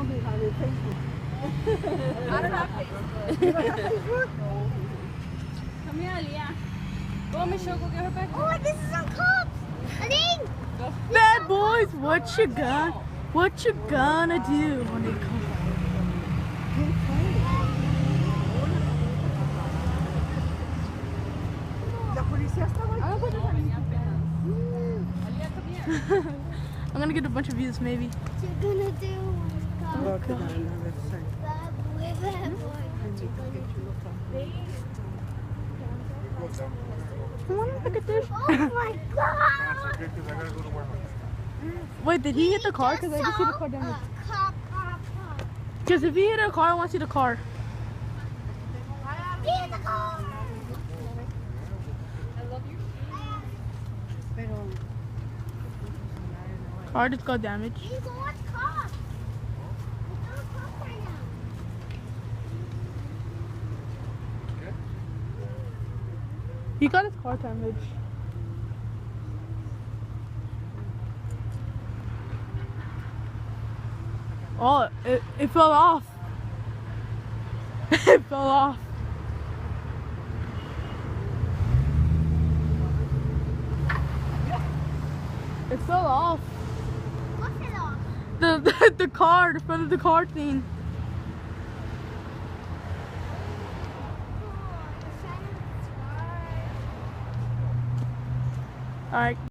I don't have Facebook. You don't have Facebook? Come here, Leah. Go, Michelle, go get her back. Oh, this is some cops. Aling. Bad boys, what you gonna do when they come? La policía estaba ahí. I'm gonna put this on Leah, come here. I'm gonna get a bunch of views, maybe. What you gonna do when the cops Go to the another side. bad boy, bad boy. What you gonna do? I wanna look at this. Oh my God! Wait, did he hit the car? Because I just see the car damage. Cop. Because if he hit a car, I want to see the car. Get in the car! Car just got damaged. You go watch cops. There's no cops right now. He got his car damaged. Oh, it fell off. It fell off. It fell off. What's it off? The car, the front of the car thing. All right.